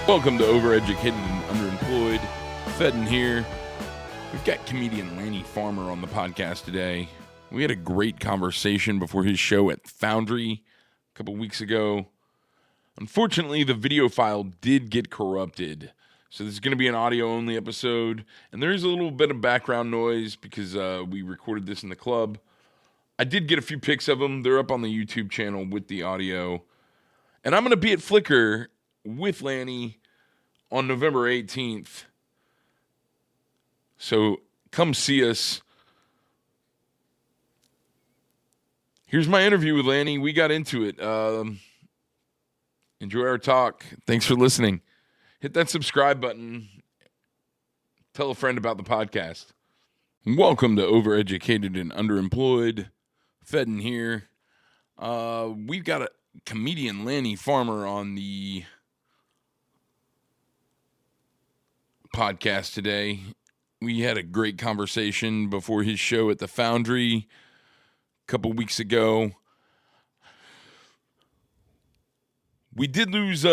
Welcome to Overeducated and Underemployed. Fedden here. We've got comedian Lanny Farmer on the podcast today. We had a great conversation before his show at Foundry a couple weeks ago. Unfortunately, the video file did get corrupted. So this is going to be an audio-only episode. And there is a little bit of background noise because we recorded this in the club. I did get a few pics of them. They're up on the YouTube channel with the audio. And I'm going to be at Flickr with Lanny on November 18th. So come see us. Here's my interview with Lanny. We got into it. Enjoy our talk. Thanks for listening. Hit that subscribe button. Tell a friend about the podcast. Welcome to Overeducated and Underemployed. Fedden here. We've got a comedian Lanny Farmer on the podcast today. We had a great conversation before his show at the Foundry a couple weeks ago. We did lose,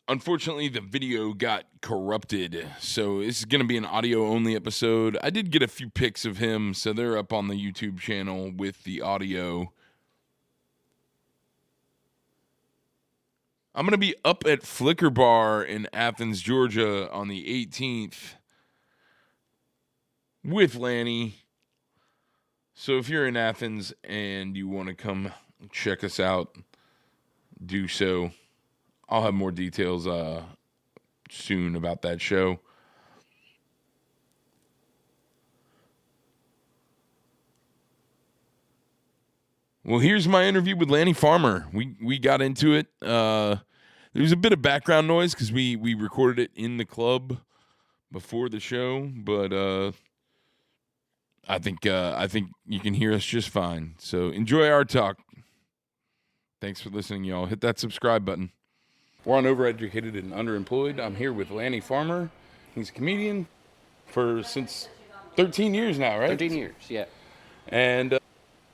unfortunately, the video got corrupted, so this is going to be an audio-only episode. I did get a few pics of him, so they're up on the YouTube channel with the audio. I'm going to be up at Flickr Bar in Athens, Georgia on the 18th with Lanny. So if you're in Athens and you want to come check us out, do so. I'll have more details soon about that show. Well, here's my interview with Lanny Farmer. We got into it. There's a bit of background noise because we recorded it in the club before the show, but I think you can hear us just fine. So enjoy our talk. Thanks for listening, y'all. Hit that subscribe button. We're on Overeducated and Underemployed. I'm here with Lanny Farmer. He's a comedian since 13 years now, right? 13 years, yeah. And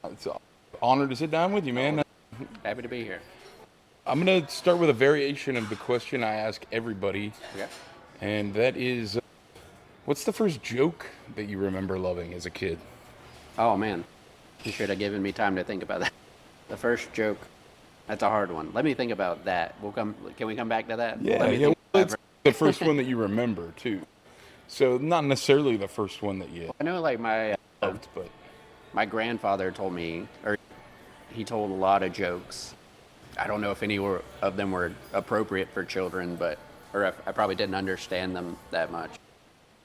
it's an honor to sit down with you, man. Happy to be here. I'm going to start with a variation of the question I ask everybody. Yeah. And that is, what's the first joke that you remember loving as a kid? Oh, man. You should have given me time to think about that. The first joke, that's a hard one. Let me think about that. Can we come back to that? Yeah. It's the first one that you remember, too. So not necessarily the first one that you I know, like, my loved, but my grandfather told me, or he told a lot of jokes. I don't know if any of them were appropriate for children, or I probably didn't understand them that much.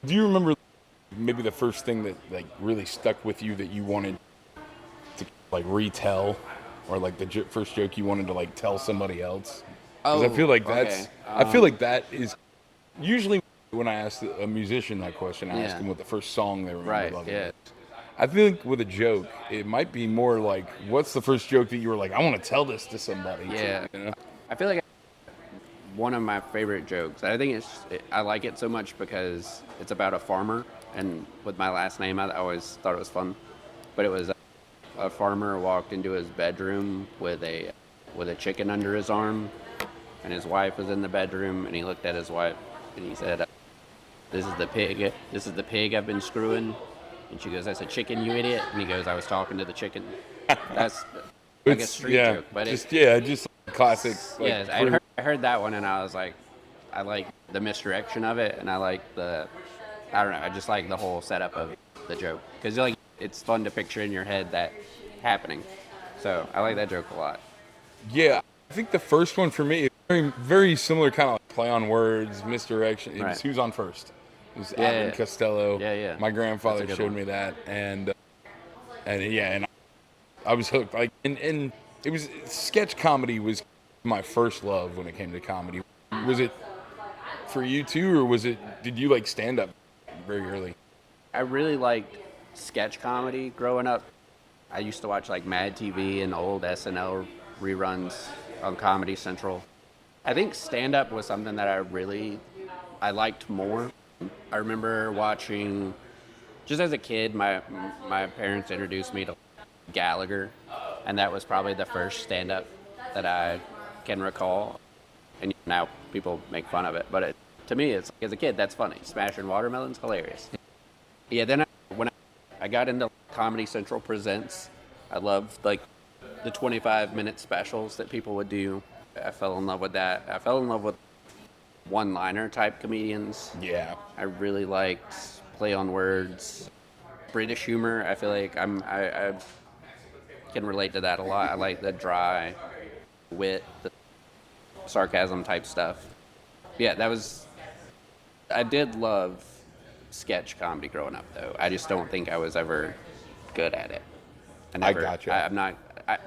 Do you remember maybe the first thing that like really stuck with you that you wanted to like retell, or like the first joke you wanted to like tell somebody else? Because I feel like I feel like that is usually when I ask a musician that question, I ask them what the first song they remember loving. Yeah. I feel like with a joke, it might be more like, what's the first joke that you were like, I want to tell this to somebody? Yeah. You know? I feel like one of my favorite jokes. I think I like it so much because it's about a farmer, and with my last name, I always thought it was fun. But it was a farmer walked into his bedroom with a chicken under his arm, and his wife was in the bedroom, and he looked at his wife, and he said, "This is the pig. This is the pig I've been screwing." And she goes, "That's a chicken, you idiot." And he goes, "I was talking to the chicken." That's like a street joke, but just classic. Like, I heard that one, and I was like, I like the misdirection of it, and I like I don't know, I just like the whole setup of the joke because like it's fun to picture in your head that happening. So I like that joke a lot. Yeah, I think the first one for me is very, very similar, kind of like play on words, misdirection. It was Who's on First. It was Abbott Costello. Yeah. My grandfather showed me that, and I was hooked. Like, and it was sketch comedy was my first love when it came to comedy. Was it for you too, or did you like stand up very early? I really liked sketch comedy growing up. I used to watch like Mad TV and old SNL reruns on Comedy Central. I think stand up was something that I liked more. I remember watching, just as a kid, my parents introduced me to Gallagher, and that was probably the first stand-up that I can recall. and now people make fun of it. But to me, it's as a kid, that's funny. Smashing watermelons, hilarious. Yeah, then when I got into Comedy Central Presents, I loved like the 25-minute specials that people would do. I fell in love with that. I fell in love with one-liner type comedians. Yeah. I really liked play on words, British humor. I feel like I can relate to that a lot. I like the dry wit, the sarcasm type stuff. Yeah, I did love sketch comedy growing up, though. I just don't think I was ever good at it. I gotcha. I'm not.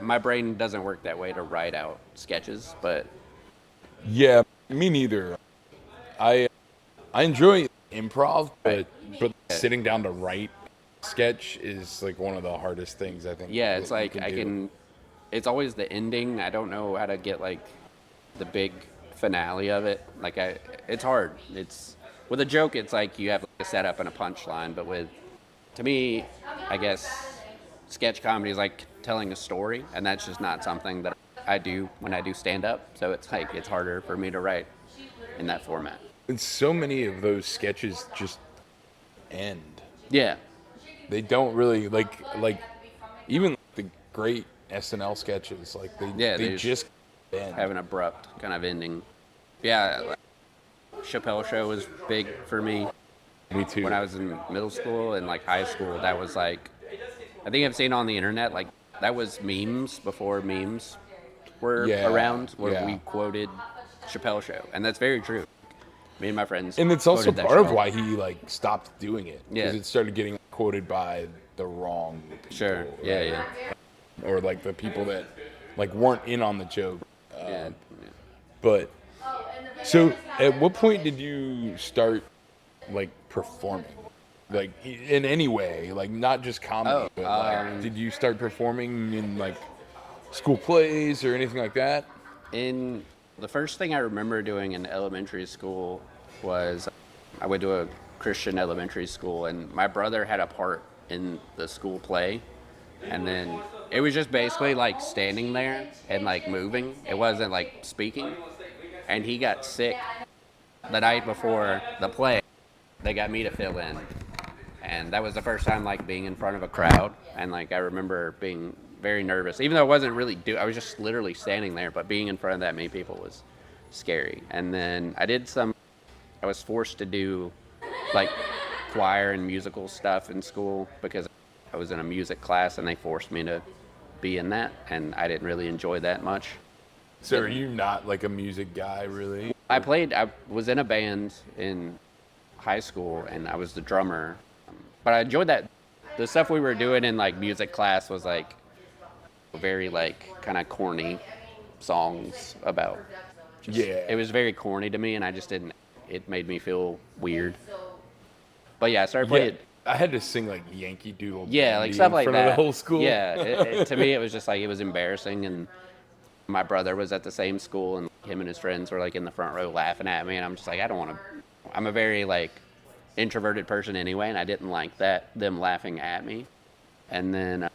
My brain doesn't work that way to write out sketches, but Yeah, me neither. I I enjoy improv, but sitting down to write sketch is like one of the hardest things I think. yeah, it's that you like I do. can. It's always the ending. I don't know how to get like the big finale of it. It's hard. It's with a joke. It's like you have like a setup and a punchline, but to me, I guess sketch comedy is like telling a story, and that's just not something that I do when I do stand up. So it's like it's harder for me to write in that format. And so many of those sketches just end. Yeah, They don't really like even the great SNL sketches. Like yeah, they they just end. have an abrupt kind of ending. Yeah, like, Chappelle Show was big for me Me too. when I was in middle school and like high school. That was like, I think I've seen on the internet like that was memes before memes were Yeah, around where yeah. we quoted Chappelle Show, and that's very true. Me and my friends. And it's also quoted that part of show. why he like stopped doing it because Yeah. it started getting quoted by the wrong people, Sure. Yeah. right? Yeah. Or like the people that like weren't in on the joke. Yeah. But so, at what point did you start like performing, like in any way, like not just comedy, Oh, but like did you start performing in like school plays or anything like that? In the first thing I remember doing in elementary school was I went to a Christian elementary school, and my brother had a part in the school play, and then it was just basically like standing there and like moving. It wasn't like speaking, and he got sick the night before the play. They got me to fill in, and that was the first time like being in front of a crowd, and like I remember being very nervous, even though I wasn't really I was just literally standing there, but being in front of that many people was scary. And then I was forced to do like choir and musical stuff in school because I was in a music class and they forced me to be in that, and I didn't really enjoy that much. So are you not like a music guy really? I was in a band in high school and I was the drummer, but I enjoyed that. The stuff we were doing in like music class was like very like kind of corny songs about Yeah. it was very corny to me, and I just didn't. It made me feel weird. But yeah, I started playing. I had to sing like Yankee Doodle. Yeah, like Dandy stuff in like front that. of the whole school. Yeah, to me it was just like it was embarrassing, and my brother was at the same school, and him and his friends were like in the front row laughing at me, and I'm just like I don't want to. I'm a very like introverted person anyway, and I didn't like them laughing at me. And then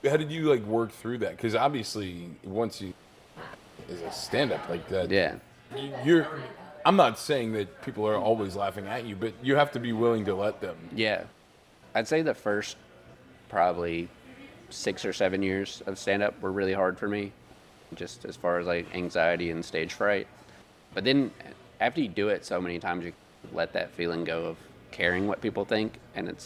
How did you like work through that? Because obviously, once you as a stand-up like that, yeah, you're. I'm not saying that people are always laughing at you, but you have to be willing to let them. yeah, I'd say the first probably 6 or 7 years of stand-up were really hard for me, just as far as like anxiety and stage fright. But then after you do it so many times, you let that feeling go of caring what people think, and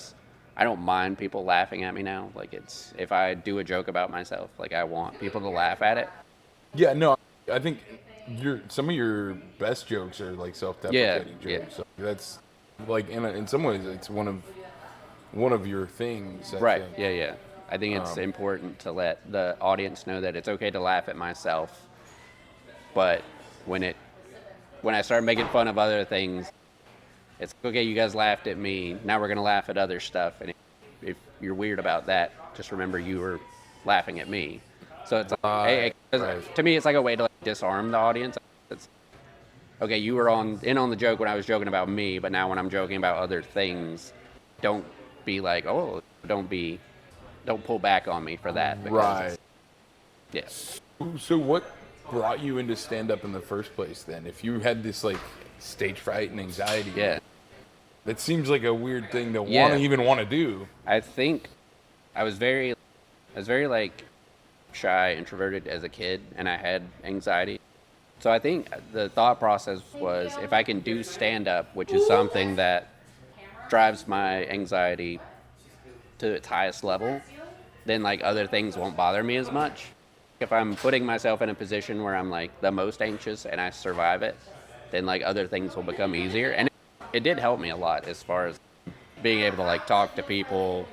I don't mind people laughing at me now. Like if I do a joke about myself, like I want people to laugh at it. Yeah, no, I think some of your best jokes are like self-deprecating Yeah, jokes. So that's like in some ways it's one of your things. I Right. think. Yeah, yeah. I think it's important to let the audience know that it's okay to laugh at myself, but when I start making fun of other things, it's okay. You guys laughed at me. Now we're gonna laugh at other stuff, and if you're weird about that, just remember you were laughing at me. So it's like, right. to me, it's like a way to like, disarm the audience. It's okay. You were on the joke when I was joking about me, but now when I'm joking about other things, don't be like, oh, don't pull back on me for that. Because Right. Yes. So what brought you into stand-up in the first place then? If you had this, like, stage fright and anxiety, Yeah. that seems like a weird thing to Yeah. want to do. I think I was very like shy, introverted as a kid, and I had anxiety. So I think the thought process was if I can do stand-up, which is something that drives my anxiety to its highest level, then like other things won't bother me as much. If I'm putting myself in a position where I'm like the most anxious and I survive it, then like other things will become easier. And it did help me a lot as far as being able to like talk to people,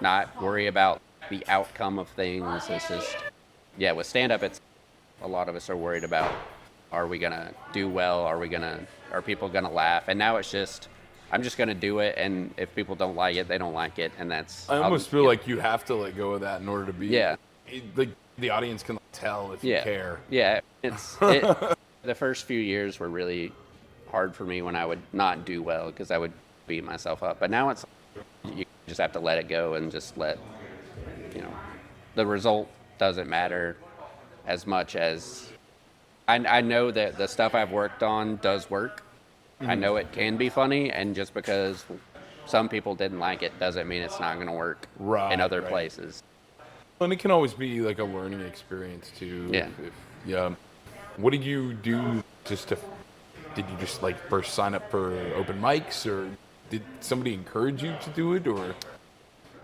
not worry about the outcome of things. It's just, yeah, with stand up, it's a lot of us are worried about, are we going to do well? Are people going to laugh? And now it's just, I'm just going to do it. And if people don't like it, they don't like it. And that's, I almost feel like you have to let go of that in order to be, yeah, like the audience can tell if you care. Yeah. The first few years were really hard for me when I would not do well because I would beat myself up. But now it's, you just have to let it go and just let, the result doesn't matter as much as I know that the stuff I've worked on does work. Mm-hmm. I know it can be funny, and just because some people didn't like it doesn't mean it's not going to work in other places. And it can always be like a learning experience too. Yeah. What did you do did you just like first sign up for open mics, or did somebody encourage you to do it, or?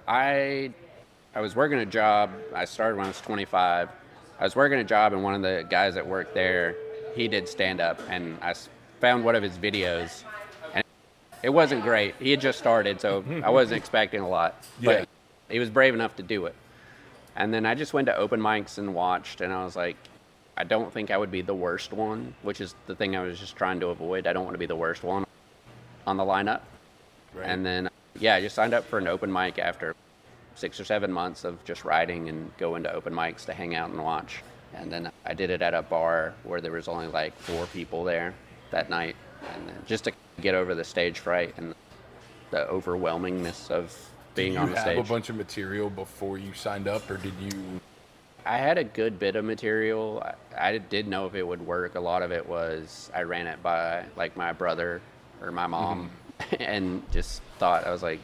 I was working a job. I started when I was 25. I was working a job, and one of the guys that worked there, he did stand up, and I found one of his videos, and it wasn't great. He had just started, so I wasn't expecting a lot, but he was brave enough to do it. And then I just went to open mics and watched, and I was like, I don't think I would be the worst one, which is the thing I was just trying to avoid. I don't want to be the worst one on the lineup. Right. And then, I just signed up for an open mic after 6 or 7 months of just writing and going to open mics to hang out and watch. And then I did it at a bar where there was only like 4 people there that night. And then just to get over the stage fright and the overwhelmingness of being on the stage. Did you have a bunch of material before you signed up, or did you? I had a good bit of material. I did know if it would work. A lot of it was I ran it by like my brother or my mom and just thought, I was like,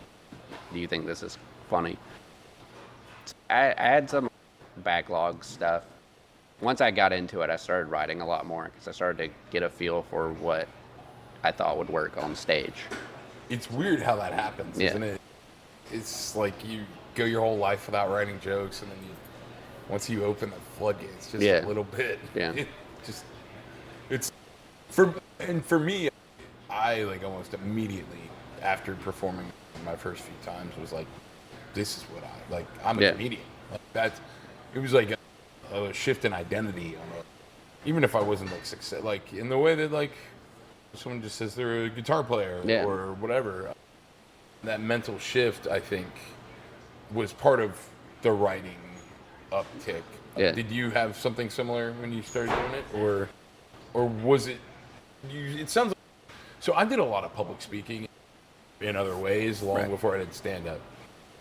do you think this is funny? I had some backlog stuff. Once I got into it, I started writing a lot more because I started to get a feel for what I thought would work on stage. It's weird how that happens, isn't it? It's like you go your whole life without writing jokes, and then once you open the floodgates just a little bit, it's for me, I like almost immediately after performing my first few times was like, this is what I like. I'm a comedian. Like it was like a shift in identity. Even if I wasn't like success, like in the way that like someone just says they're a guitar player or whatever. That mental shift, I think, was part of the writing uptick. Yeah. Did you have something similar when you started doing it, or was it? It sounds like, so. I did a lot of public speaking in other ways long before I did stand up.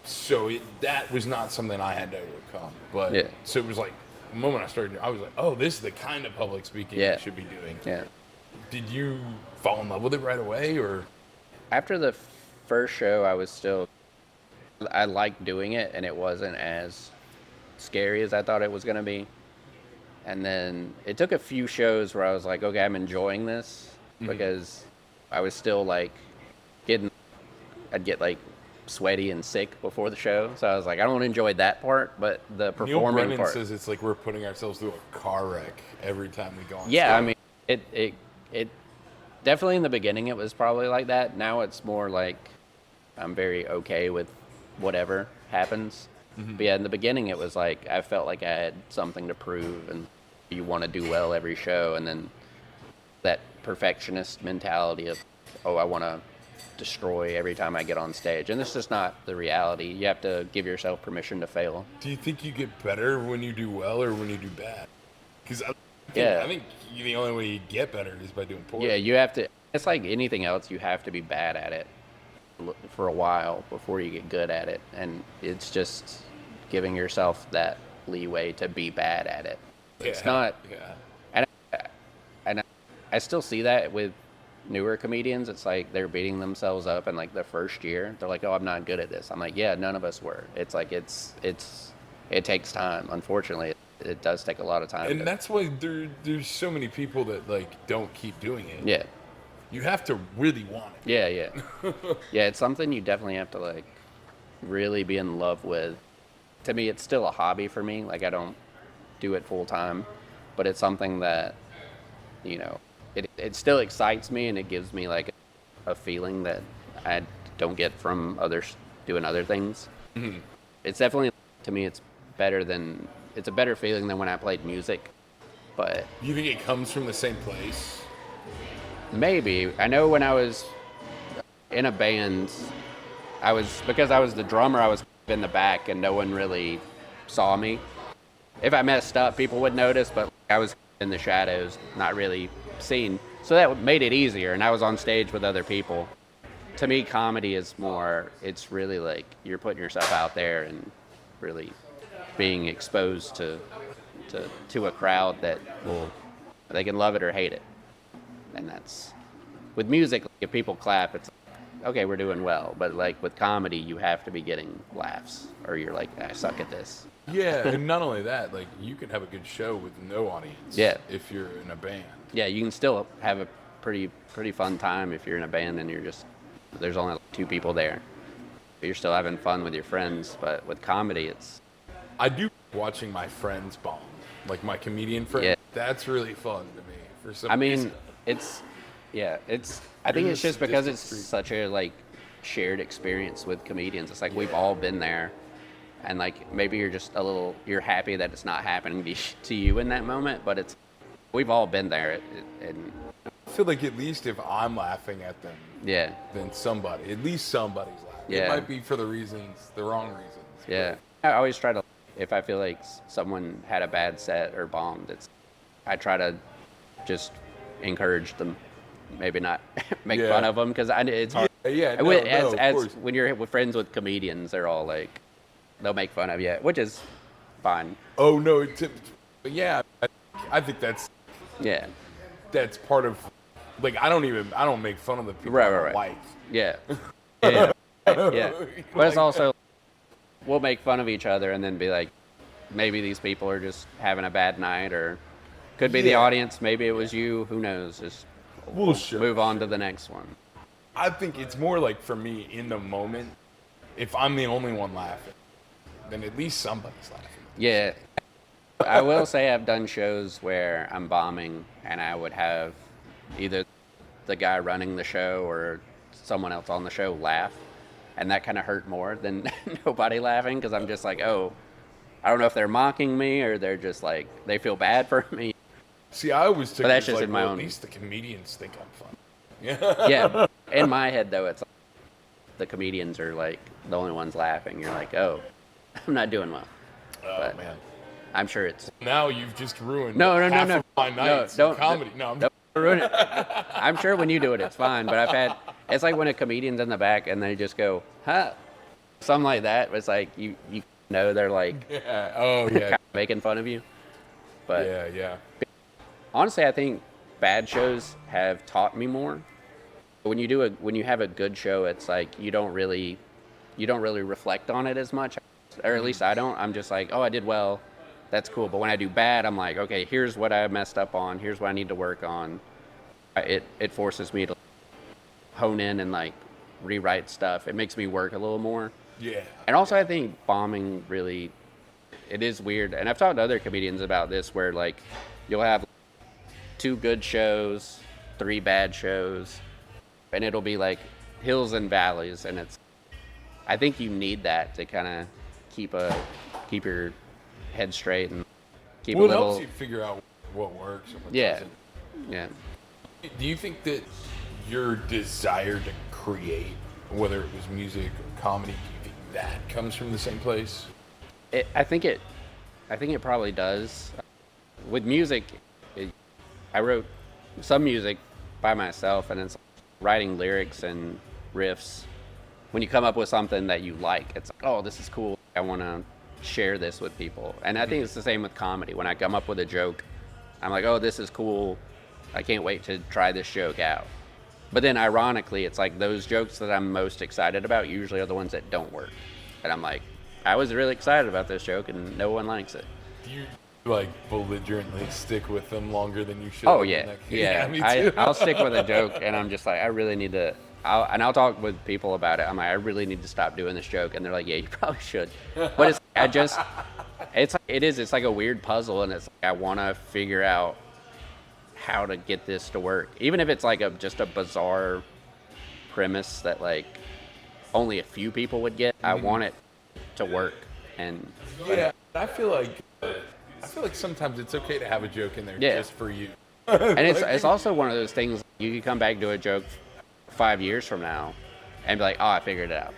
So that was not something I had to overcome. But so it was like the moment I started, I was like, oh, this is the kind of public speaking I should be doing. Yeah. Did you fall in love with it right away, or? After the first show, I liked doing it, and it wasn't as scary as I thought it was going to be. And then it took a few shows where I was like, okay, I'm enjoying this, because I was still like I'd get like sweaty and sick before the show. So I was like, I don't enjoy that part, but the performing Neil Brennan part. says it's like we're putting ourselves through a car wreck every time we go on stage. I mean, it definitely in the beginning it was probably like that. Now it's more like I'm very okay with whatever happens. But in the beginning it was like I felt like I had something to prove, and you want to do well every show, and then that perfectionist mentality of, oh, I want to destroy every time I get on stage. And this is not the reality. You have to give yourself permission to fail. Do you think you get better when you do well or when you do bad? Because I think the only way you get better is by doing poorly. Yeah, you have to. It's like anything else. You have to be bad at it for a while before you get good at it. And it's just giving yourself that leeway to be bad at it. It's not I still see that with newer comedians. It's like they're beating themselves up in like the first year. They're like, oh, I'm not good at this. I'm like, yeah, none of us were. It's like it takes time. Unfortunately, it does take a lot of time. And that's why there's so many people that like don't keep doing it. Yeah. You have to really want it. Yeah, yeah. Yeah, it's something you definitely have to like really be in love with. To me, it's still a hobby for me. Like I don't do it full time, but it's something that, you know, it still excites me, and it gives me like a feeling that I don't get from others doing other things. Mm-hmm. It's definitely, to me, it's a better feeling than when I played music. But You think it comes from the same place? maybe. I know when I was in a band, because I was the drummer, I was in the back and no one really saw me. If I messed up, people would notice, but I was in the shadows, not really seen. So that made it easier, and I was on stage with other people. To me, comedy is more, it's really like you're putting yourself out there and really being exposed to a crowd that they can love it or hate it. And that's, with music, if people clap, it's okay, we're doing well. But like with comedy, you have to be getting laughs, or you're like, I suck at this. Yeah, and not only that, like you can have a good show with no audience. Yeah. If you're in a band. Yeah, you can still have a pretty fun time if you're in a band and there's only like 2 people there. But you're still having fun with your friends. But with comedy, I do watching my friends bomb, like my comedian friends. Yeah. That's really fun to me. For some I mean, reason. I think You're it's the just because it's sadistic streak. such a like shared experience with comedians. It's like we've all been there, and like maybe you're happy that it's not happening to you in that moment, but we've all been there. And I feel like at least if I'm laughing at them, yeah, then at least somebody's laughing. Yeah. It might be for the wrong reasons. yeah. I always try to, if I feel like someone had a bad set or bombed, I try to just encourage them. Maybe not make Yeah. fun of them, because it's hard. Yeah, And no, of course. when you're with friends with comedians, they're all like, they'll make fun of you, which is fine. Oh no, but yeah, I think that's Yeah, part of, like I don't make fun of the people Right, I right, don't right. like. yeah, yeah, yeah. But it's Like also, we'll make fun of each other and then be like, maybe these people are just having a bad night, or could be the Yeah. audience. Maybe it was you. Who knows? Just Well, sure. move on to the next one. I think it's more like for me in the moment, if I'm the only one laughing, then at least somebody's laughing. Yeah. I will say I've done shows where I'm bombing and I would have either the guy running the show or someone else on the show laugh. And that kind of hurt more than nobody laughing, because I'm just like, oh, I don't know if they're mocking me or they're just like, they feel bad for me. See, I always took But that's it as just like, in my well, own- at least the comedians think I'm fun. Yeah. Yeah. In my head, though, it's like the comedians are like the only ones laughing. You're like, oh, I'm not doing well. Oh But- man. I'm sure it's. Now you've just ruined No, half no. of my nights in comedy. No, I'm Don't ruin it. I'm sure when you do it, it's fine. But it's like when a comedian's in the back and they just go, huh, something like that. It's like you know they're like yeah. Oh kind yeah. of making fun of you. But Yeah. honestly, I think bad shows have taught me more. When you have a good show, it's like you don't really reflect on it as much, or at least I don't. I'm just like, oh, I did well. That's cool. But when I do bad, I'm like, okay, here's what I messed up on. Here's what I need to work on. It forces me to hone in and like rewrite stuff. It makes me work a little more. Yeah. And also, I think bombing really, it is weird. And I've talked to other comedians about this, where like you'll have 2 good shows, 3 bad shows, and it'll be like hills and valleys. And I think you need that to kind of keep your head straight and keep Well, a it little. helps you figure out what works and what Yeah. doesn't. Yeah. Do you think that your desire to create, whether it was music or comedy, do you think that comes from the same place? I think it probably does. With music, I wrote some music by myself, and it's writing lyrics and riffs. When you come up with something that you like, it's like, oh, this is cool. I want to share this with people. And I think it's the same with comedy. When I come up with a joke, I'm like, oh, this is cool. I can't wait to try this joke out. But then ironically, it's like those jokes that I'm most excited about usually are the ones that don't work. And I'm like, I was really excited about this joke and no one likes it. Do you like belligerently stick with them longer than you should? Oh yeah, yeah. Me too. I'll stick with a joke, and I'm just like, I really need to. I'll talk with people about it. I'm like, I really need to stop doing this joke, and they're like, yeah, you probably should. But it's like a weird puzzle, and it's like I want to figure out how to get this to work, even if it's like just a bizarre premise that like only a few people would get. I want it to work, and yeah, I feel like sometimes it's okay to have a joke in there just for you. And it's also one of those things you can come back to a joke 5 years from now and be like, oh, I figured it out.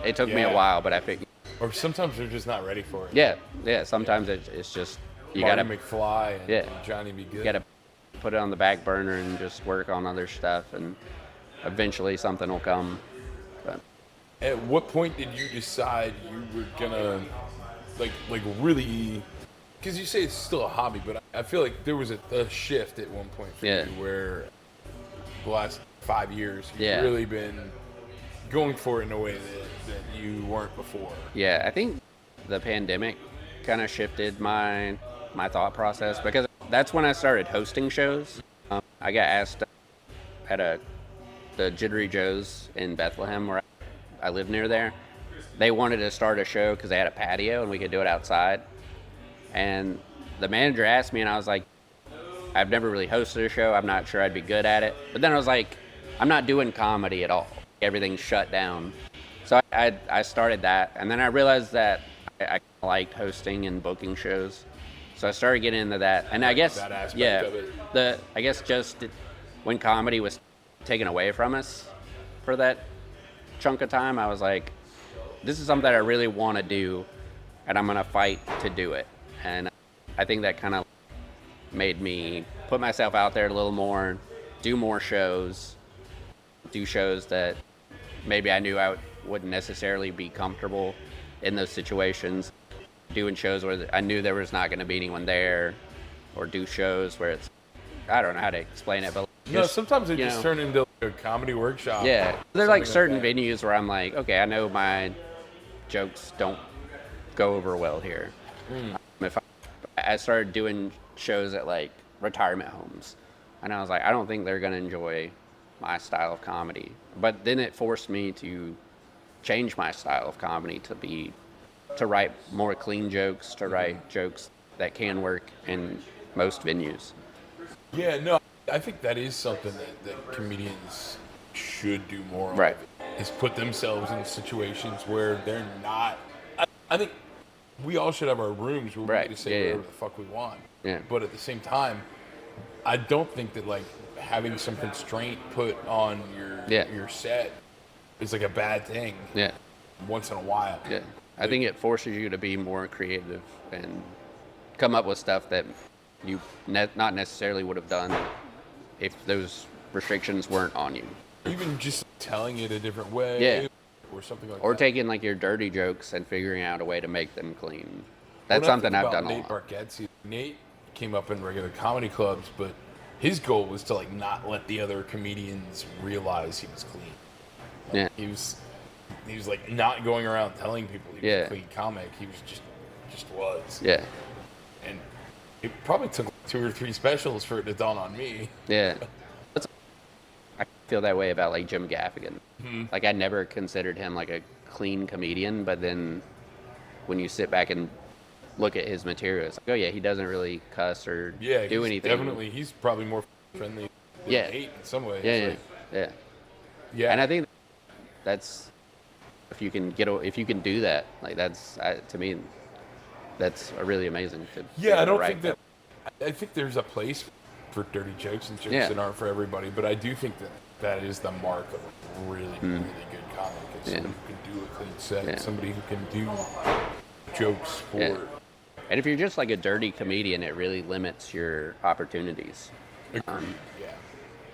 It took me a while, but I figured. Or sometimes they're just not ready for it. Yeah. Sometimes it's just you Marty gotta McFly and Johnny Be Good. You gotta put it on the back burner and just work on other stuff, and eventually something will come. But at what point did you decide you were gonna like really? Because you say it's still a hobby, but I feel like there was a shift at one point for you where the last 5 years you've really been going for it in a way that you weren't before. Yeah, I think the pandemic kind of shifted my thought process, because that's when I started hosting shows. I got asked at the Jittery Joe's in Bethlehem, where I live near there. They wanted to start a show because they had a patio and we could do it outside. And the manager asked me, and I was like, I've never really hosted a show. I'm not sure I'd be good at it. But then I was like, I'm not doing comedy at all. Everything's shut down. So I started that. And then I realized that I liked hosting and booking shows. So I started getting into that. And I guess, that aspect of it. I guess just when comedy was taken away from us for that chunk of time, I was like, this is something that I really want to do, and I'm going to fight to do it. And I think that kind of made me put myself out there a little more, do more shows, do shows that maybe I knew I wouldn't necessarily be comfortable in those situations. Doing shows where I knew there was not going to be anyone there, or do shows where it's, I don't know how to explain it, but sometimes they just turn into a comedy workshop. Yeah, there's like certain venues where I'm like, okay, I know my jokes don't go over well here. If I started doing shows at like retirement homes, and I was like, I don't think they're going to enjoy my style of comedy. But then it forced me to change my style of comedy to write more clean jokes, to write jokes that can work in most venues. Yeah, no, I think that is something that comedians should do more of. Right. Is put themselves in situations where they're not. I think we all should have our rooms where we get to say whatever the fuck we want. Yeah. But at the same time, I don't think that like having some constraint put on your set is like a bad thing. Yeah. Once in a while. Yeah. I think it forces you to be more creative and come up with stuff that you not necessarily would have done if those restrictions weren't on you. Even just telling it a different way. Yeah. Or something like or that. taking like your dirty jokes and figuring out a way to make them clean. That's something I've done a lot. Nate came up in regular comedy clubs, but his goal was to like not let the other comedians realize he was clean. Yeah. He was like not going around telling people he was a clean comic. He was just was. Yeah. And it probably took 2 or 3 specials for it to dawn on me. Yeah. I feel that way about like Jim Gaffigan. Mm-hmm. Like I never considered him like a clean comedian, but then when you sit back and look at his material, it's like, oh yeah, he doesn't really cuss or do anything. Definitely, he's probably more friendly than Nate in some ways. Yeah. And I think that's if you can do that, like that's to me, that's a really amazing. I don't think that. I think there's a place for dirty jokes and jokes that aren't for everybody, but I do think that is the mark of a really, really good comic. Is somebody who can do a clean set, somebody who can do jokes for. Yeah. And if you're just like a dirty comedian, it really limits your opportunities.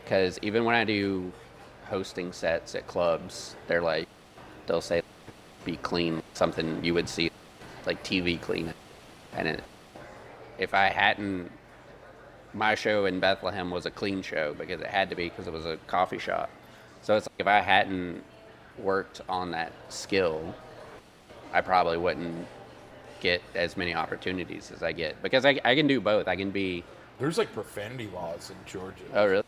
Because even when I do hosting sets at clubs, they'll say, be clean, something you would see like TV clean. And if I hadn't my show in Bethlehem was a clean show because it had to be because it was a coffee shop. So it's like if I hadn't worked on that skill, I probably wouldn't get as many opportunities as I get because I can do both. I can be. There's like profanity laws in Georgia. Oh, really?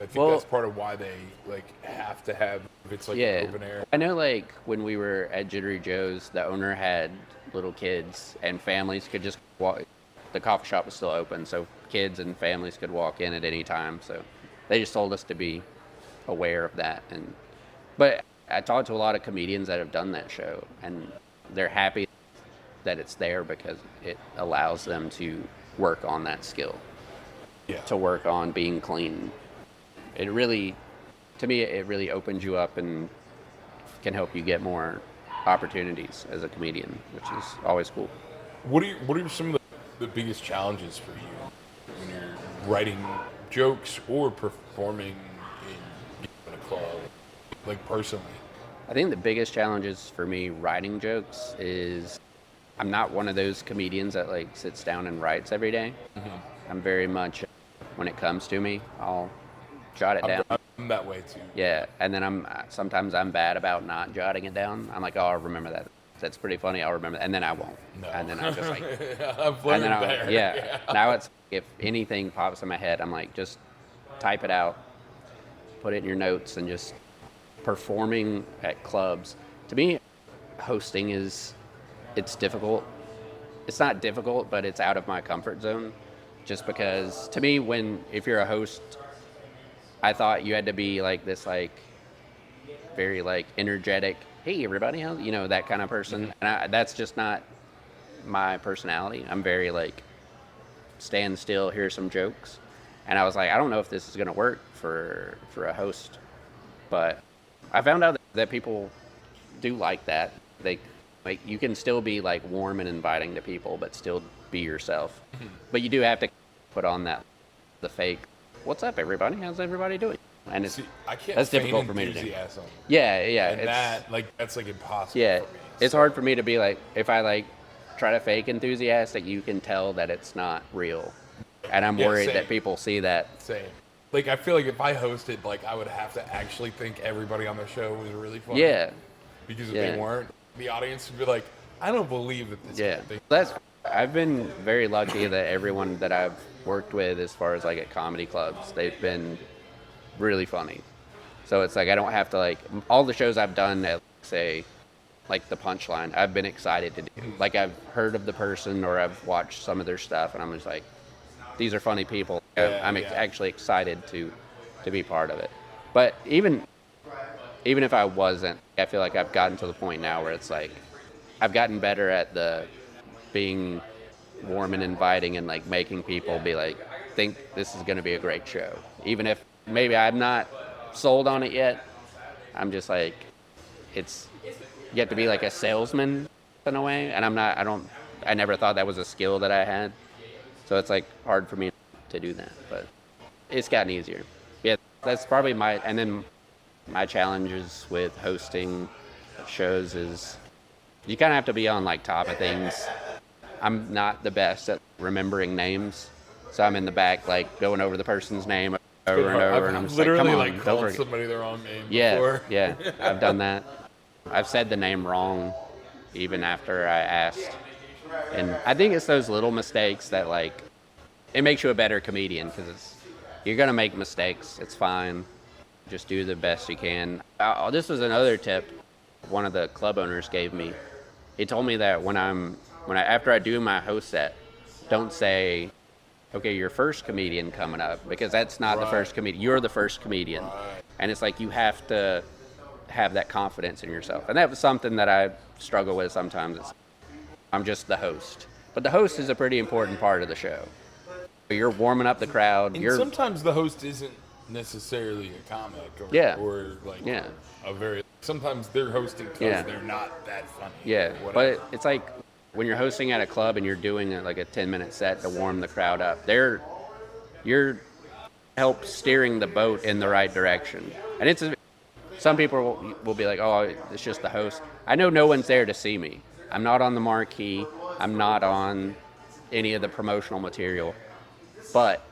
I think that's part of why they like have to have if it's like an open air. I know, like when we were at Jittery Joe's, the owner had little kids and families could just walk. The coffee shop was still open, so kids and families could walk in at any time. So they just told us to be aware of that. But I talked to a lot of comedians that have done that show, and they're happy that it's there because it allows them to work on that skill. Yeah. To work on being clean. It really, to me, it really opens you up and can help you get more opportunities as a comedian, which is always cool. What are some of the biggest challenges for you when you're writing jokes or performing in a club, like personally? I think the biggest challenges for me writing jokes is I'm not one of those comedians that like sits down and writes every day. Mm-hmm. I'm very much, when it comes to me, I'll jot it down. I'm that way too. Yeah, and then sometimes I'm bad about not jotting it down. I'm like, oh, I'll remember that. That's pretty funny. I'll remember, and then I won't. No. And then I just like, I've learned there. Yeah. Now it's if anything pops in my head, I'm like, just type it out, put it in your notes, and just performing at clubs. To me, hosting it's difficult. It's not difficult, but it's out of my comfort zone. Just because, to me, if you're a host, I thought you had to be like this, like very like energetic. Hey, everybody, that kind of person. And that's just not my personality. I'm very like stand still, hear some jokes. And I was like, I don't know if this is gonna work for a host, but I found out that people do like that. Like you can still be like warm and inviting to people, but still be yourself. Mm-hmm. But you do have to put on the fake. What's up, everybody? How's everybody doing? And that's difficult for me to do. Yeah. And that's like impossible. Yeah, for me, it's hard for me to be like, if I like try to fake enthusiastic, you can tell that it's not real, and I'm worried that people see that. Same. Like I feel like if I hosted, like I would have to actually think everybody on the show was really funny. Yeah. Because if they weren't, the audience would be like, I don't believe that this. Yeah. I've been very lucky that everyone that I've worked with, as far as like at comedy clubs, they've been really funny. So it's like I don't have to like all the shows I've done at, say, like the Punchline, I've been excited to do. Like I've heard of the person or I've watched some of their stuff, and I'm just like, these are funny people. I'm actually excited to be part of it. But even if I wasn't, I feel like I've gotten to the point now where it's like I've gotten better at the being warm and inviting and like making people be like, think this is going to be a great show. Even if maybe I'm not sold on it yet, I'm just like, you have to be like a salesman in a way. And I never thought that was a skill that I had. So it's like hard for me to do that, but it's gotten easier. Yeah, that's probably and then my challenges with hosting shows is you kind of have to be on like top of things. I'm not the best at remembering names, so I'm in the back like going over the person's name over and over, and I'm just like, come on, don't called somebody the wrong name before. Yeah, yeah, I've done that. I've said the name wrong even after I asked, and I think it's those little mistakes that like it makes you a better comedian because you're gonna make mistakes. It's fine. Just do the best you can. This was another tip one of the club owners gave me. He told me that after I do my host set, don't say, okay, your first comedian coming up, because that's not the first comedian. You're the first comedian. And it's like you have to have that confidence in yourself. And that was something that I struggle with sometimes. I'm just the host. But the host is a pretty important part of the show. You're warming up the crowd. And sometimes the host isn't necessarily a comic or like a very... Sometimes they're hosting because they're not that funny. Yeah, but it's like when you're hosting at a club and you're doing like a 10-minute set to warm the crowd up, you're help steering the boat in the right direction. And some people will be like, oh, it's just the host. I know no one's there to see me. I'm not on the marquee. I'm not on any of the promotional material. But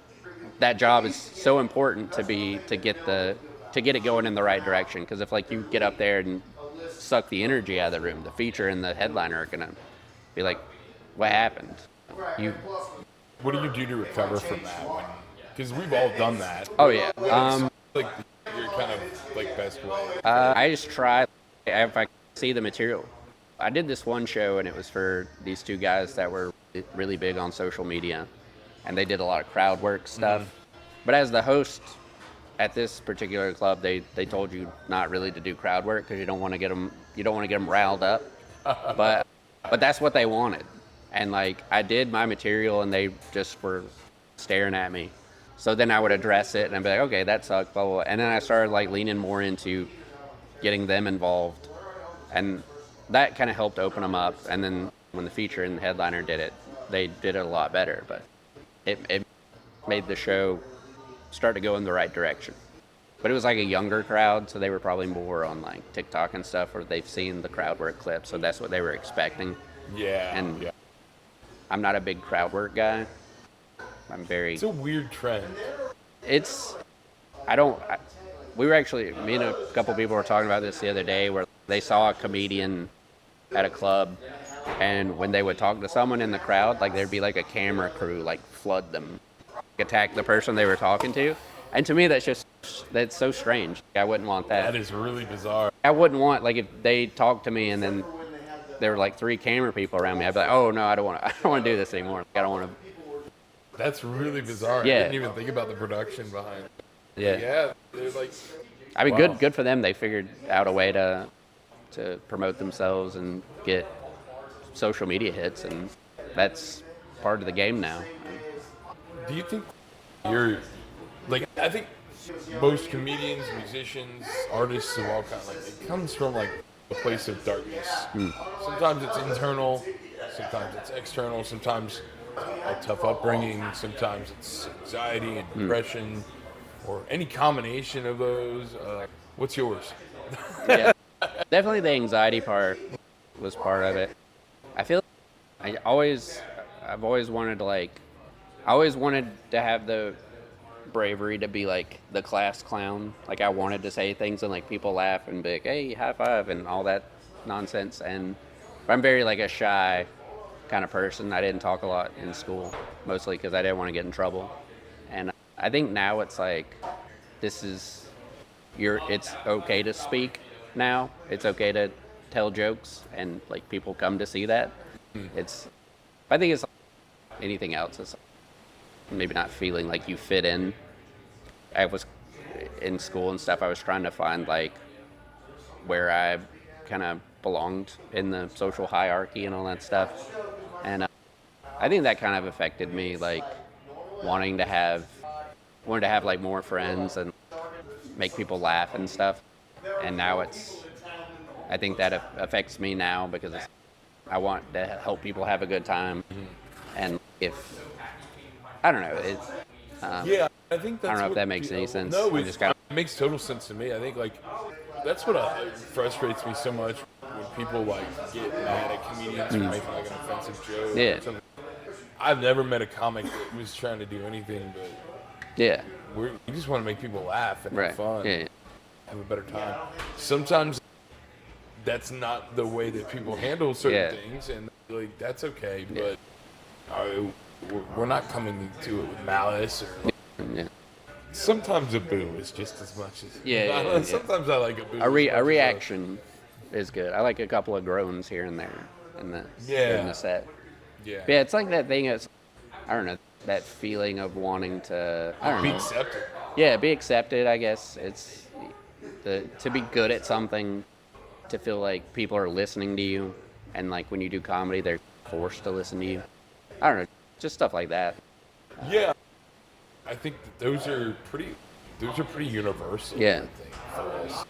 that job is so important to get it going in the right direction. Because if like you get up there and suck the energy out of the room, the feature and the headliner are gonna be like, "What happened?" You What do you do to recover from that? Because we've all done that. Oh yeah. Like your kind of like best way. I just try if I see the material. I did this one show and it was for these two guys that were really big on social media, and they did a lot of crowd work stuff. But as the host at this particular club, they told you not really to do crowd work because you don't want to get them riled up. But that's what they wanted, and like I did my material and they just were staring at me. So then I would address it and I'd be like, okay, that sucked, blah, blah, blah. And then I started like leaning more into getting them involved. And that kind of helped open them up. And then when the feature and the headliner did it, they did it a lot better. But it made the show start to go in the right direction. But it was like a younger crowd, so they were probably more on like TikTok and stuff, or they've seen the crowd work clips, so that's what they were expecting. Yeah. And yeah. I'm not a big crowd work guy. It's a weird trend. We were actually, me and a couple people were talking about this the other day, where they saw a comedian at a club, and when they would talk to someone in the crowd, like there'd be like a camera crew like flood them, attack the person they were talking to. And to me, that's so strange. I wouldn't want that. That is really bizarre. I wouldn't want, like, if they talked to me and then there were like 3 camera people around me, I'd be like, oh no, I don't want to do this anymore. I don't want to. That's really bizarre. Yeah. I didn't even think about the production behind it. Yeah. Yeah, they're like. I mean, wow. good for them. They figured out a way to promote themselves and get social media hits, and that's part of the game now. Do you think you're like? I think most comedians, musicians, artists of all kinds, like it comes from like a place of darkness. Sometimes it's internal, sometimes it's external, sometimes a tough upbringing, sometimes it's anxiety and depression, or any combination of those. What's yours? Yeah, definitely the anxiety part was part of it. I feel I've always wanted to have the bravery to be like the class clown. Like I wanted to say things and like people laugh and be like, hey, high five and all that nonsense. And I'm very like a shy kind of person. I didn't talk a lot in school, mostly because I didn't want to get in trouble. And I think now it's like, it's okay to speak now. It's okay to tell jokes, and like people come to see that. I think it's like anything else. It's maybe not feeling like you fit in. I was in school and stuff. I was trying to find like where I kind of belonged in the social hierarchy and all that stuff. And I think that kind of affected me, like wanting to have like more friends and make people laugh and stuff. And now I think that affects me now because I want to help people have a good time. And I don't know, Yeah, I think that's I don't know if that makes any sense. No, it makes total sense to me. I think like that's what frustrates me so much when people like get mad at comedians for making like an offensive joke. Yeah. Or something. I've never met a comic that was trying to do anything but we just want to make people laugh and have fun, have a better time. Sometimes that's not the way that people handle certain things, and like that's okay. But we're not coming to it with malice or. Like, sometimes a boo is just as much as sometimes I like a boo. A reaction is good. I like a couple of groans here and there in the set. Yeah. But yeah, it's like that thing. It's I don't know, that feeling of wanting to be accepted. Yeah, be accepted. I guess it's to be good at something, to feel like people are listening to you, and like when you do comedy, they're forced to listen to you. I don't know, just stuff like that. Yeah. I think that those are pretty universal. Yeah. I think, for us.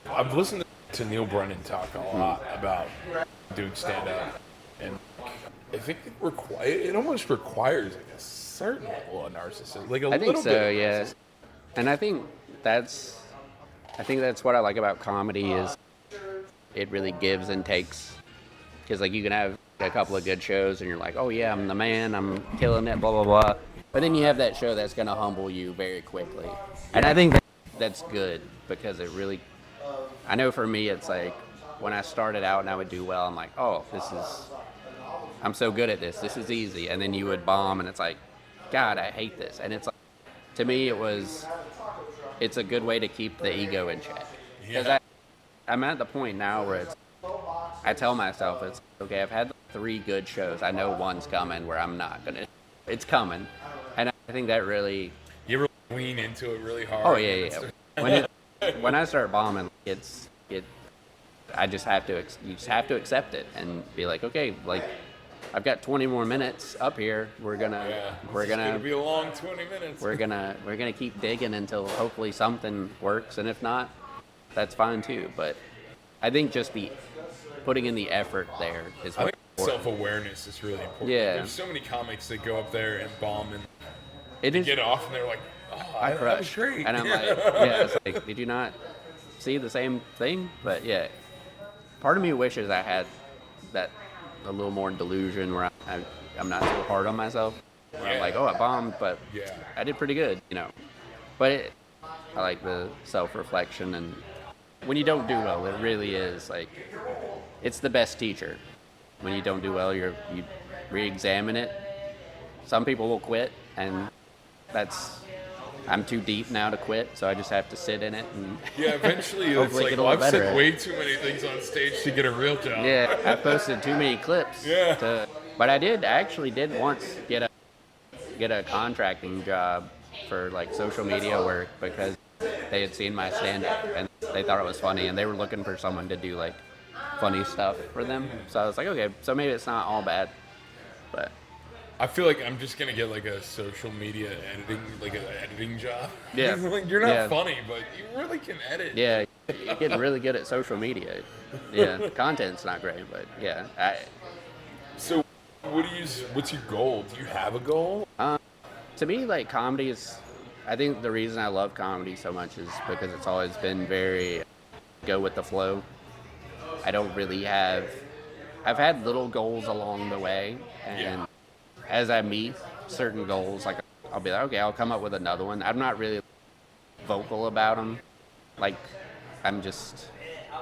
I've listened to Neil Brennan talk a lot about doing stand-up, and I think it almost requires like a certain level of narcissism, like a little bit. I think so, yeah. And I think that's what I like about comedy is it really gives and takes, because like you can have a couple of good shows and you're like, oh yeah, I'm the man, I'm killing it, blah, blah, blah. But then you have that show that's going to humble you very quickly. And I think that's good because it really, I know for me, it's like when I started out and I would do well, I'm like, oh, I'm so good at this. This is easy. And then you would bomb and it's like, God, I hate this. And it's like, to me, it's a good way to keep the ego in check. Because I'm at the point now where I tell myself, it's okay, I've had 3 good shows. I know one's coming where I'm not going to, it's coming. And I think that really... You ever lean into it really hard? Oh, yeah. When I start bombing, I just have to, you just have to accept it and be like, okay, like, I've got 20 more minutes up here. We're gonna be a long 20 minutes. We're gonna keep digging until hopefully something works, and if not, that's fine too. But I think just putting in the effort there is what. Self-awareness is really important. Yeah. There's so many comics that go up there and bomb and get off, and they're like, "Oh, that was great." And I'm like, yeah, it's like, did you not see the same thing? But yeah, part of me wishes I had that. A little more delusion where I'm not so hard on myself. I'm like, oh, I bombed, but I did pretty good, But I like the self-reflection, and when you don't do well, it really is like, it's the best teacher. When you don't do well, you re-examine it. Some people will quit, and I'm too deep now to quit, so I just have to sit in it. And eventually it's like, well, I've said way too many things on stage to get a real job. Yeah, I posted too many clips. Yeah. But I actually did once get a contracting job for like social media work because they had seen my stand-up and they thought it was funny and they were looking for someone to do like funny stuff for them. So I was like, okay, so maybe it's not all bad, but. I feel like I'm just gonna get like a social media editing job. Yeah. Like, you're not funny, but you really can edit. Yeah, you're getting really good at social media. Yeah, the content's not great, but yeah. So, what's your goal? Do you have a goal? To me, like comedy is. I think the reason I love comedy so much is because it's always been very go with the flow. I don't really have. I've had little goals along the way, and. As I meet certain goals, like I'll be like, okay, I'll come up with another one. I'm not really vocal about them. Like I'm just,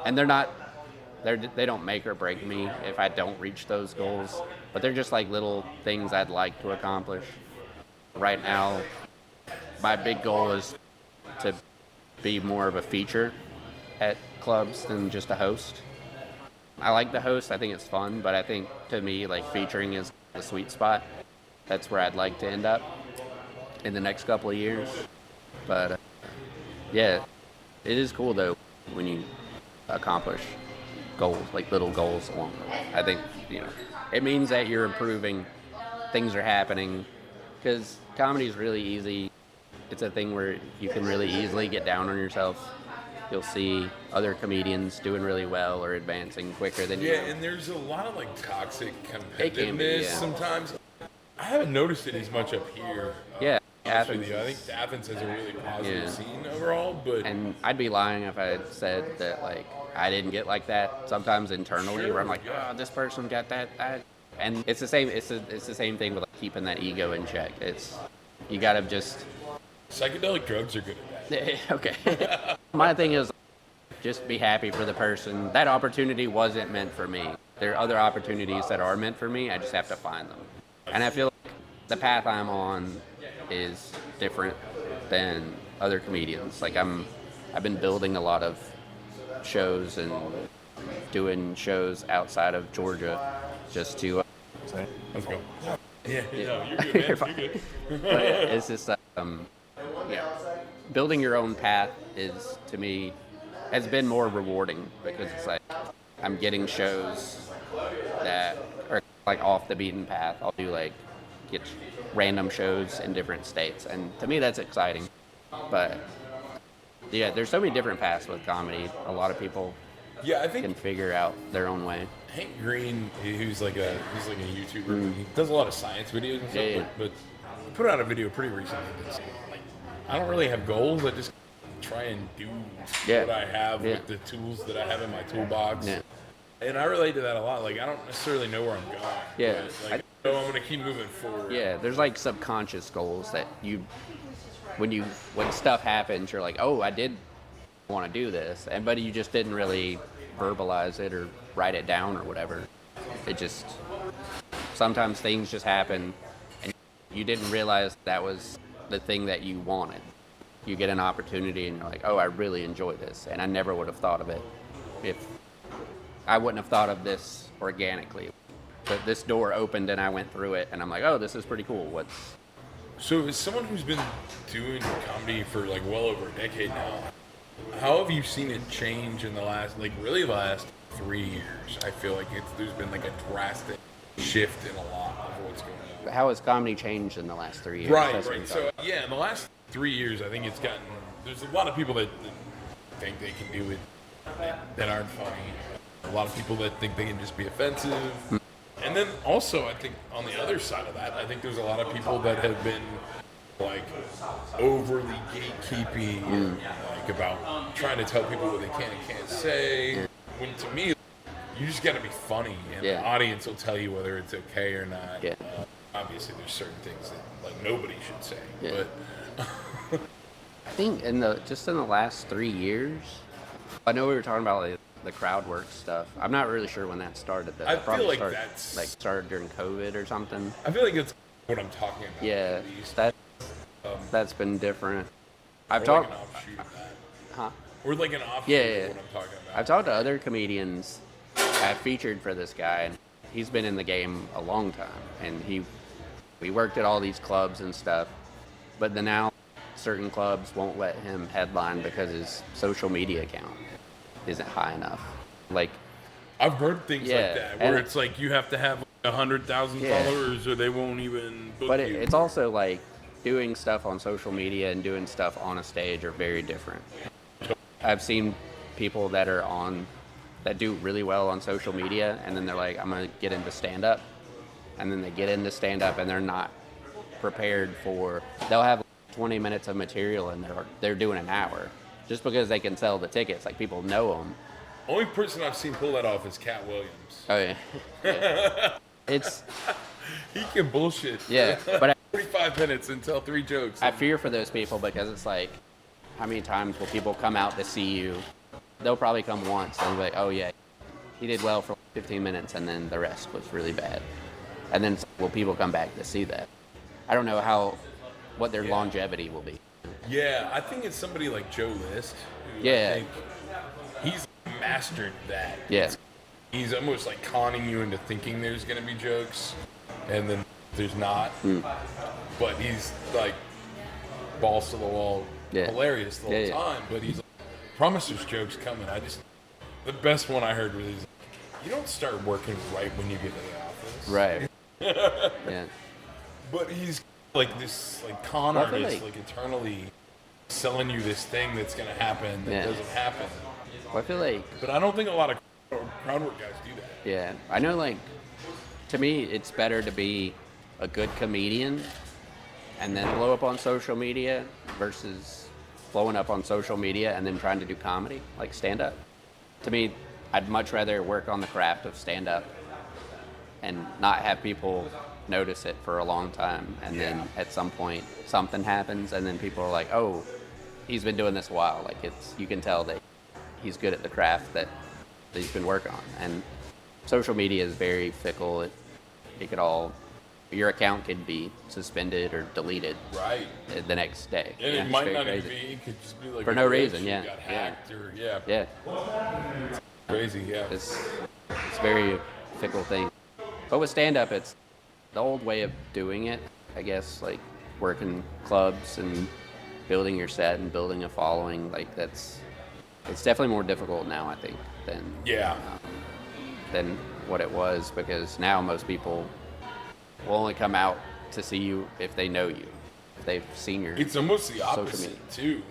and they don't make or break me if I don't reach those goals. But they're just like little things I'd like to accomplish. Right now, my big goal is to be more of a feature at clubs than just a host. I like the host. I think it's fun, but I think to me, like featuring is the sweet spot. That's where I'd like to end up in the next couple of years. But yeah, it is cool though when you accomplish goals, like little goals along the way. I think it means that you're improving. Things are happening because comedy is really easy. It's a thing where you can really easily get down on yourself. You'll see other comedians doing really well or advancing quicker than you. Yeah, and there's a lot of like toxic competitiveness sometimes. I haven't noticed it as much up here. Yeah, Athens. I think Athens has a really positive scene overall, and I'd be lying if I said that like I didn't get like that sometimes internally, where I'm like, oh, this person got that, and it's the same. It's the same thing with like, keeping that ego in check. You gotta just. Psychedelic drugs are good at that. Okay. My thing is, just be happy for the person. That opportunity wasn't meant for me. There are other opportunities that are meant for me. I just have to find them. And I feel like the path I'm on is different than other comedians. Like I've been building a lot of shows and doing shows outside of Georgia just to. Let's go. Yeah, no, you're good, man. You're good. But it's just building your own path is to me has been more rewarding because it's like I'm getting shows that are like off the beaten path. I'll do like get random shows in different states, and to me that's exciting. But yeah, there's so many different paths with comedy. A lot of people I think can figure out their own way. Hank Green, he's like a YouTuber. He does a lot of science videos and stuff, but he put out a video pretty recently that's like, I don't really have goals. I just try and do what I have with the tools that I have in my toolbox. And I relate to that a lot. Like, I don't necessarily know where I'm going. Yeah. Like, I know I'm going to keep moving forward. Yeah, there's like subconscious goals that when stuff happens, you're like, oh, I did want to do this, but you just didn't really verbalize it or write it down or whatever. It just, sometimes things just happen and you didn't realize that was the thing that you wanted. You get an opportunity and you're like, oh, I really enjoy this, and I never would have thought of it if I wouldn't have thought of this organically. But this door opened and I went through it and I'm like, oh, this is pretty cool. So as someone who's been doing comedy for like well over a decade now, how have you seen it change in the last 3 years? I feel like there's been like a drastic shift in a lot of what's going on. How has comedy changed in the last 3 years? Right. So yeah, in the last 3 years, I think there's a lot of people that think they can do it that aren't funny. A lot of people that think they can just be offensive. And then also, I think on the other side of that, I think there's a lot of people that have been like overly gatekeeping, like about trying to tell people what they can and can't say. When to me, you just got to be funny, and the audience will tell you whether it's okay or not. Yeah. Obviously, there's certain things that like nobody should say, but I think in the last 3 years, I know we were talking about like the crowd work stuff. I'm not really sure when that started. Though. I feel like started during COVID or something. I feel like that's what I'm talking about. Yeah, that's been different. I've talked. talked. Like an offshoot of that. Huh? Or like an offshoot of what I'm talking about. I've talked to other comedians. I've featured for this guy, and he's been in the game a long time, and we worked at all these clubs and stuff, but then now certain clubs won't let him headline because his social media account isn't high enough. Like, I've heard things like that, where it's like you have to have 100,000 followers or they won't even book but you. It's also like doing stuff on social media and doing stuff on a stage are very different. I've seen people that do really well on social media, and then they're like, I'm going to get into stand-up. And then they get into stand-up and they're not prepared they'll have 20 minutes of material and they're doing an hour just because they can sell the tickets. Like, people know them. Only person I've seen pull that off is Cat Williams. Oh, yeah. He can bullshit. Yeah, but 45 minutes and tell 3 jokes. I fear for those people because it's like, how many times will people come out to see you? They'll probably come once and be like, oh, yeah, he did well for 15 minutes and then the rest was really bad. And then will people come back to see that? I don't know what their longevity will be. Yeah, I think it's somebody like Joe List. Yeah. I think he's mastered that. Yeah. He's almost like conning you into thinking there's going to be jokes, and then there's not. But he's like balls to the wall, hilarious the whole time. But he's like, promise there's jokes coming. The best one I heard was, you don't start working right when you get to the office. Right. Yeah. But he's like this con artist, like eternally selling you this thing that's going to happen that doesn't happen. Well, I feel like... But I don't think a lot of crowd work guys do that. Yeah. I know, like, to me, it's better to be a good comedian and then blow up on social media versus blowing up on social media and then trying to do comedy, like stand-up. To me, I'd much rather work on the craft of stand-up and not have people notice it for a long time, and then at some point something happens and then people are like, oh, he's been doing this a while. Like, you can tell that he's good at the craft that he's been working on. And social media is very fickle. Your account could be suspended or deleted the next day. And it might not even be. It could just be like for no reason. Got hacked or It's crazy. It's a very fickle thing. But with stand-up, it's the old way of doing it, I guess, like working clubs and building your set and building a following. Like, it's definitely more difficult now, I think, than what it was, because now most people will only come out to see you if they know you, if they've seen your It's almost the social opposite, media. too,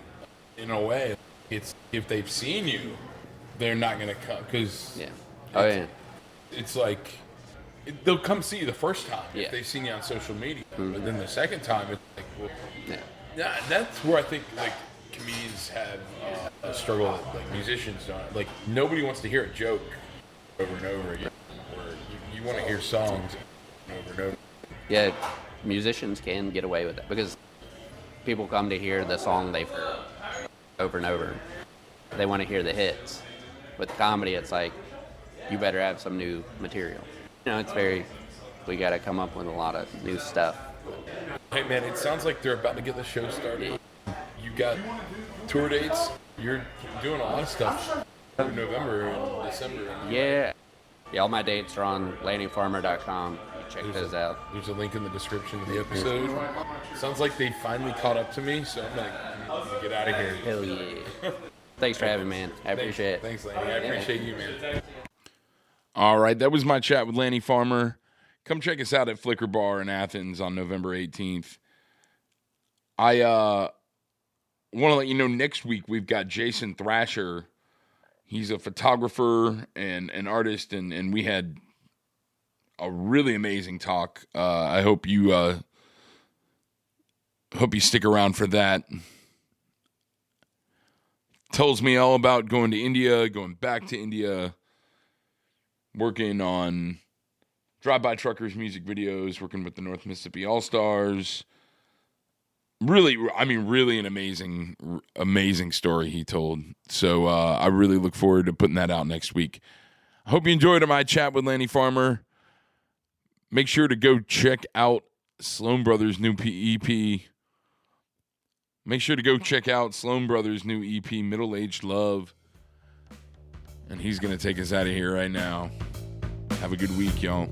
in a way. It's if they've seen you, they're not going to come, because it's like, they'll come see you the first time if they've seen you on social media, but then the second time, it's like, well, that's where I think, like, comedians have a struggle that, like, musicians don't. Like, nobody wants to hear a joke over and over again. Or you want to hear songs over and over. Yeah, musicians can get away with it because people come to hear the song they've heard over and over. They want to hear the hits. With comedy, it's like, you better have some new material. We got to come up with a lot of new stuff. Hey man, it sounds like they're about to get the show started. You got tour dates. You're doing a lot of stuff in November and December. Yeah, all my dates are on lannyfarmer.com. You check those out. There's a link in the description of the episode. Sounds like they finally caught up to me, so I'm gonna get out of here. Hell yeah. Thanks for having me, man. I appreciate it. Thanks, Lanny. I appreciate you, man. All right, that was my chat with Lanny Farmer. Come check us out at Flicker Bar in Athens on November 18th. I want to let you know next week we've got Jason Thrasher. He's a photographer and an artist, and we had a really amazing talk. I hope you stick around for that. Tells me all about going to India, going back to India, working on Drive-By Truckers music videos, working with the North Mississippi All-Stars. Really an amazing story he told. So I really look forward to putting that out next week. I hope you enjoyed my chat with Lanny Farmer. Make sure to go check out Sloan Brothers' new EP. Make sure to go check out Sloan Brothers' new EP, Middle-Aged Love. And he's going to take us out of here right now. Have a good week, y'all.